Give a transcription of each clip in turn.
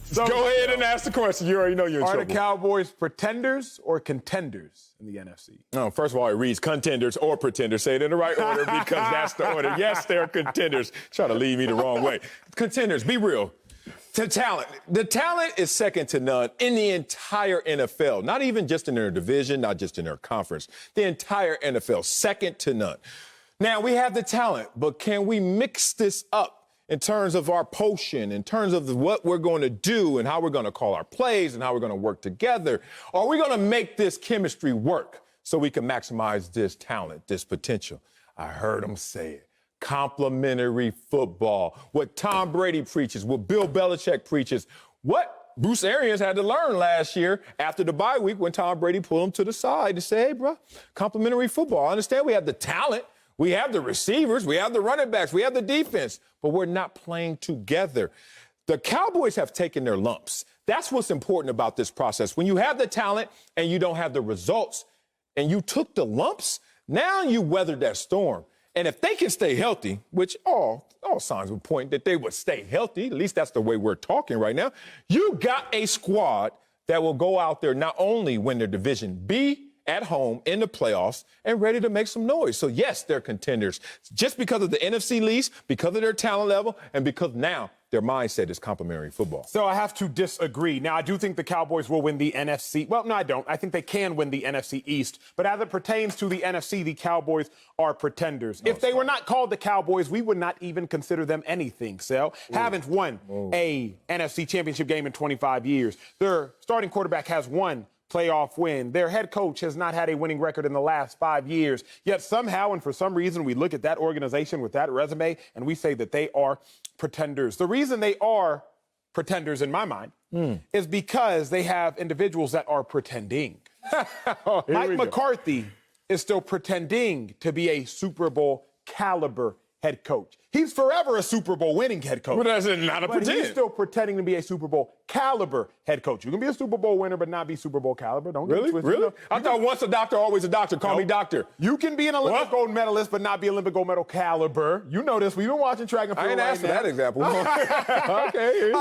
So, go ahead and ask the question. You already know you're in trouble. Are the Cowboys pretenders or contenders in the NFC? No, first of all, it reads contenders or pretenders. Say it in the right order because that's the order. Yes, they're contenders. Try to lead me the wrong way. Contenders, be real. The talent is second to none in the entire NFL. Not even just in their division, not just in their conference. The entire NFL, second to none. Now, we have the talent, but can we mix this up in terms of our potion, in terms of what we're going to do and how we're going to call our plays and how we're going to work together? Are we going to make this chemistry work so we can maximize this talent, this potential? I heard him say it. Complementary football. What Tom Brady preaches, what Bill Belichick preaches, what Bruce Arians had to learn last year after the bye week when Tom Brady pulled him to the side to say, hey, bro, complementary football. I understand we have the talent. We have the receivers, we have the running backs, we have the defense, but we're not playing together. The Cowboys have taken their lumps. That's what's important about this process. When you have the talent and you don't have the results and you took the lumps, now you weathered that storm. And if they can stay healthy, which all signs would point that they would stay healthy, at least that's the way we're talking right now, you got a squad that will go out there not only win their division, be at home in the playoffs and ready to make some noise. So, yes, they're contenders just because of the NFC East, because of their talent level, and because now their mindset is complementary football. So I have to disagree. Now, I do think the Cowboys will win the NFC. Well, no, I don't. I think they can win the NFC East. But as it pertains to the NFC, the Cowboys are pretenders. If they were not called the Cowboys, we would not even consider them anything, Sal. Haven't won a NFC championship game in 25 years. Their starting quarterback has one playoff win. Their head coach has not had a winning record in the last 5 years. Yet somehow and for some reason, we look at that organization with that resume and we say that they are pretenders. The reason they are pretenders in my mind is because they have individuals that are pretending. Mike McCarthy is still pretending to be a Super Bowl caliber head coach. He's forever a Super Bowl winning head coach. But that's not a pretend. He's still pretending to be a Super Bowl caliber head coach. You can be a Super Bowl winner but not be Super Bowl caliber. Don't get it twisted. Really? I thought once a doctor, always a doctor. Call me doctor. You can be an Olympic gold medalist but not be Olympic gold medal caliber. You know this. We've been watching track and field. I ain't asked for that example. Okay.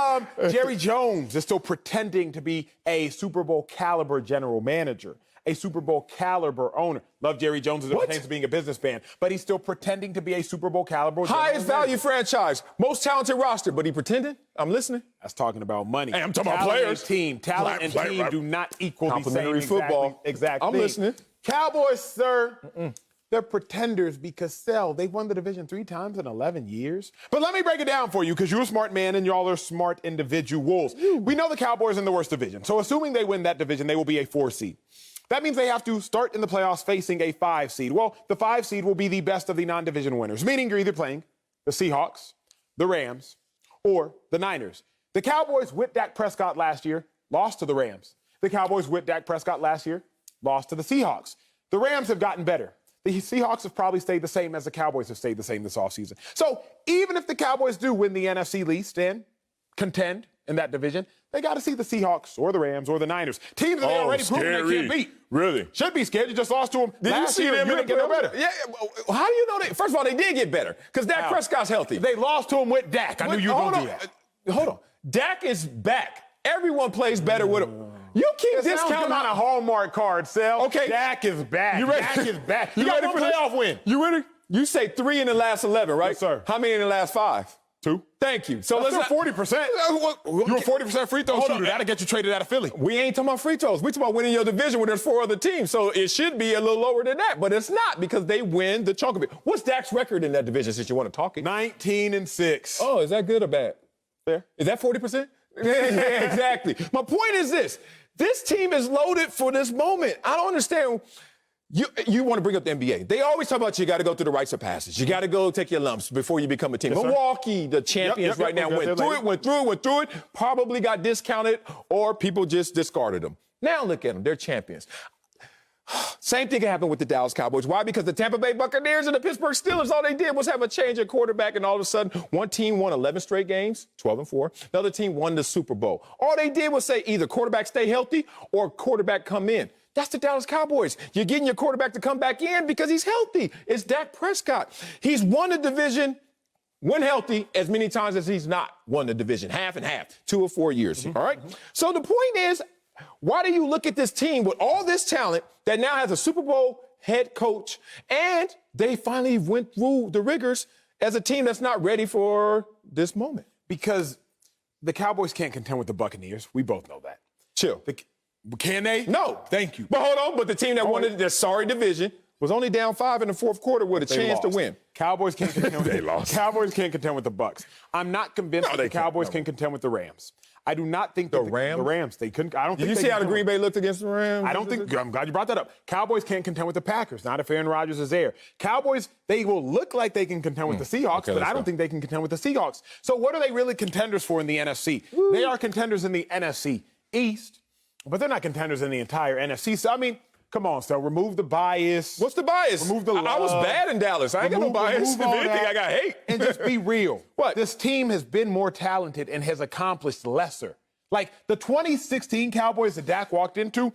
Jerry Jones is still pretending to be a Super Bowl caliber general manager, a Super Bowl caliber owner. Love Jerry Jones as it pertains to being a businessman, but he's still pretending to be a Super Bowl caliber. Highest value franchise, most talented roster, but he pretending? I'm listening. That's talking about money. Hey, I'm talking about players. Talent and team do not equal the same complementary football. Exactly. I'm listening. Cowboys, sir. They're pretenders because, they won the division 3 times in 11 years. But let me break it down for you because you're a smart man and y'all are smart individuals. We know the Cowboys are in the worst division. So assuming they win that division, they will be a 4 seed. That means they have to start in the playoffs facing a 5 seed. Well, the 5 seed will be the best of the non-division winners, meaning you're either playing the Seahawks, the Rams, or the Niners. The Cowboys with Dak Prescott last year lost to the Rams. The Cowboys with Dak Prescott last year lost to the Seahawks. The Rams have gotten better. The Seahawks have probably stayed the same as the Cowboys have stayed the same this offseason. So even if the Cowboys do win the NFC East and contend in that division, they got to see the Seahawks or the Rams or the Niners. Teams that they already proven they can't beat. Really? Should be scared. You just lost to them Did last you see year. them You didn't get no better. Yeah. How do you know that? First of all, they did get better because Dak Prescott's healthy. They lost to him with Dak. I knew you were going to do that. Hold on. Dak is back. Everyone plays better with him. You keep discounting on a Hallmark card, Sal. Okay. Dak is back. You ready? Dak is back. You got ready one for playoff this? win. You ready? You say 3 in the last 11, right? Yes, sir. How many in the last 5? 2. Thank you. So That's let's still 40%. You're a 40% free throw shooter. That'll get you traded out of Philly. We ain't talking about free throws. We talking about winning your division when there's 4 other teams. So it should be a little lower than that, but it's not because they win the chunk of it. What's Dak's record in that division since you want to talk it? 19-6. Oh, is that good or bad? Fair. Is that 40%? Yeah, exactly. My point is this. This team is loaded for this moment. I don't understand. You want to bring up the NBA. They always talk about you got to go through the rites of passage. You got to go take your lumps before you become a team. Yes, Milwaukee, the champions right now, went through it, probably got discounted, or people just discarded them. Now look at them. They're champions. Same thing happened with the Dallas Cowboys. Why? Because the Tampa Bay Buccaneers and the Pittsburgh Steelers, all they did was have a change of quarterback, and all of a sudden, one team won 11 straight games, 12-4. The other team won the Super Bowl. All they did was say either quarterback stay healthy or quarterback come in. That's the Dallas Cowboys. You're getting your quarterback to come back in because he's healthy. It's Dak Prescott. He's won the division when healthy, as many times as he's not won the division, half and half, 2 or 4 years. All right. So the point is, why do you look at this team with all this talent that now has a Super Bowl head coach, and they finally went through the rigors as a team that's not ready for this moment? Because the Cowboys can't contend with the Buccaneers. We both know that. Chill. Can they? No. Thank you. But hold on. But the team that won the sorry division was only down 5 in the fourth quarter with a chance to win. Cowboys can't contend with They lost. Cowboys can't contend with the Bucs. I'm not convinced that the Cowboys can contend with the Rams. I do not think that the Rams, they couldn't. I don't think. Did you see how the Green Bay looked against the Rams? I don't think. I'm glad you brought that up. Cowboys can't contend with the Packers. Not if Aaron Rodgers is there. Cowboys, they will look like they can contend with the Seahawks, but I don't think they can contend with the Seahawks. So what are they really contenders for in the NFC? They are contenders in the NFC East, but they're not contenders in the entire NFC. So I mean, come on, so remove the bias. What's the bias? Remove the love. I was bad in Dallas. I ain't got no bias. If anything, I got hate. And just be real. What? This team has been more talented and has accomplished lesser. Like the 2016 Cowboys that Dak walked into,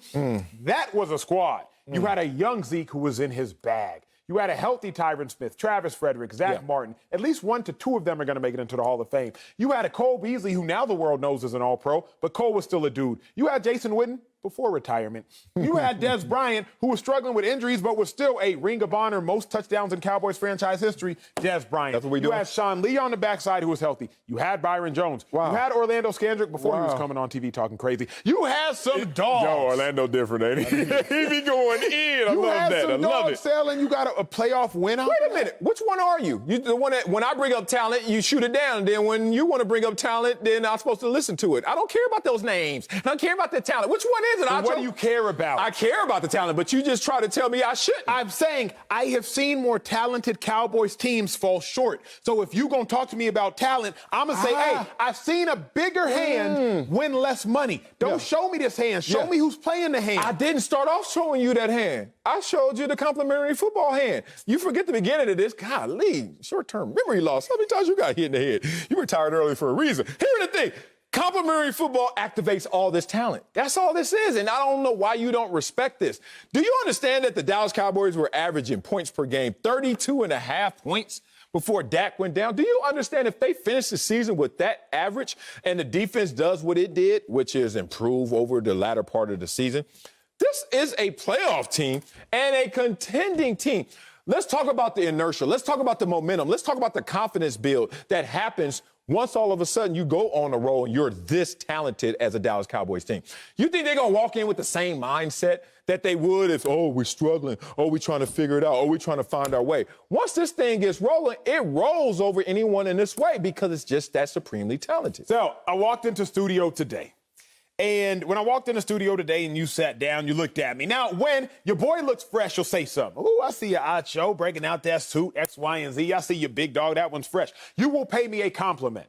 that was a squad. You had a young Zeke who was in his bag. You had a healthy Tyron Smith, Travis Frederick, Zach Martin. At least 1 to 2 of them are going to make it into the Hall of Fame. You had a Cole Beasley, who now the world knows is an all-pro, but Cole was still a dude. You had Jason Witten before retirement. You had Des Bryant, who was struggling with injuries, but was still a Ring of Honor, most touchdowns in Cowboys franchise history. Des Bryant. That's what we do. You had Sean Lee on the backside, who was healthy. You had Byron Jones. Wow. You had Orlando Scandrick before he was coming on TV talking crazy. You had some dogs. Yo, Orlando different, ain't he? He be going in. I You love had that. some I love dogs it. selling. You got a playoff win out. Wait a minute. Which one are you? You the one that when I bring up talent, you shoot it down. Then when you want to bring up talent, then I'm supposed to listen to it. I don't care about those names. I don't care about the talent. Which one is it? What do you care about? I care about the talent, but you just try to tell me I shouldn't. I'm saying I have seen more talented Cowboys teams fall short. So if you're going to talk to me about talent, I'm going to say, hey, I've seen a bigger hand win less money. Don't show me this hand. Show me who's playing the hand. I didn't start off showing you that hand. I showed you the complimentary football hand. You forget the beginning of this. Golly, short-term memory loss. How many times you got hit in the head? You retired early for a reason. Here's the thing. Complimentary football activates all this talent. That's all this is, and I don't know why you don't respect this. Do you understand that the Dallas Cowboys were averaging points per game, 32.5 points before Dak went down? Do you understand if they finish the season with that average and the defense does what it did, which is improve over the latter part of the season? This is a playoff team and a contending team. Let's talk about the inertia. Let's talk about the momentum. Let's talk about the confidence build that happens once all of a sudden you go on a roll and you're this talented as a Dallas Cowboys team. You think they're going to walk in with the same mindset that they would if, oh, we're struggling, oh, we're trying to figure it out, oh, we're trying to find our way. Once this thing gets rolling, it rolls over anyone in this way because it's just that supremely talented. So I walked into studio today. And when I walked in the studio today and you sat down, you looked at me. Now, when your boy looks fresh, you'll say something. Ooh, I see your Acho breaking out that suit, X, Y, and Z. I see your big dog. That one's fresh. You will pay me a compliment.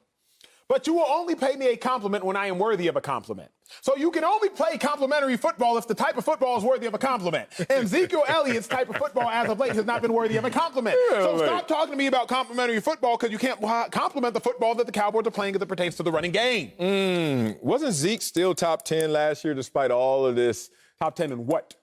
But you will only pay me a compliment when I am worthy of a compliment. So you can only play complimentary football if the type of football is worthy of a compliment. And Ezekiel Elliott's type of football as of late has not been worthy of a compliment. So stop talking to me about complimentary football because you can't compliment the football that the Cowboys are playing as it pertains to the running game. Wasn't Zeke still top 10 last year despite all of this? Top 10 in what?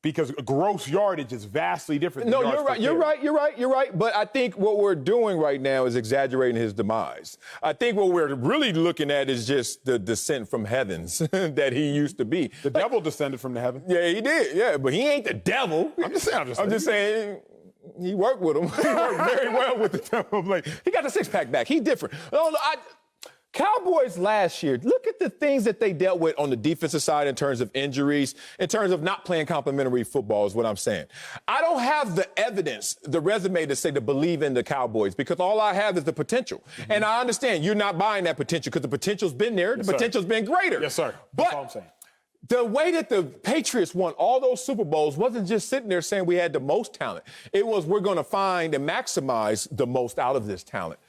Because gross yardage is vastly different. No, you're right. But I think what we're doing right now is exaggerating his demise. I think what we're really looking at is just the descent from heavens that he used to be. The devil descended from the heaven. Yeah, he did. Yeah, but he ain't the devil. I'm just saying. He worked with him. He worked very well with the devil. Like, he got the six-pack back. He's different. Cowboys last year, look at the things that they dealt with on the defensive side in terms of injuries, in terms of not playing complimentary football is what I'm saying. I don't have the evidence, the resume to say to believe in the Cowboys because all I have is the potential. And I understand you're not buying that potential because the potential's been there. The potential's been greater. Yes, sir. That's all I'm saying. The way that the Patriots won all those Super Bowls wasn't just sitting there saying we had the most talent. It was we're going to find and maximize the most out of this talent.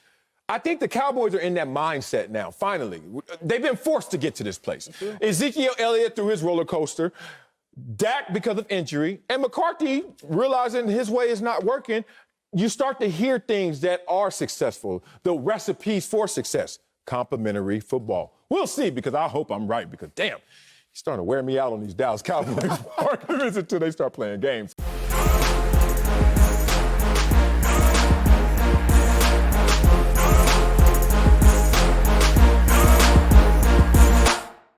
I think the Cowboys are in that mindset now, finally. They've been forced to get to this place. Ezekiel Elliott through his roller coaster, Dak because of injury, and McCarthy realizing his way is not working. You start to hear things that are successful, the recipes for success, complimentary football. We'll see because I hope I'm right because, damn, he's starting to wear me out on these Dallas Cowboys arguments until they start playing games.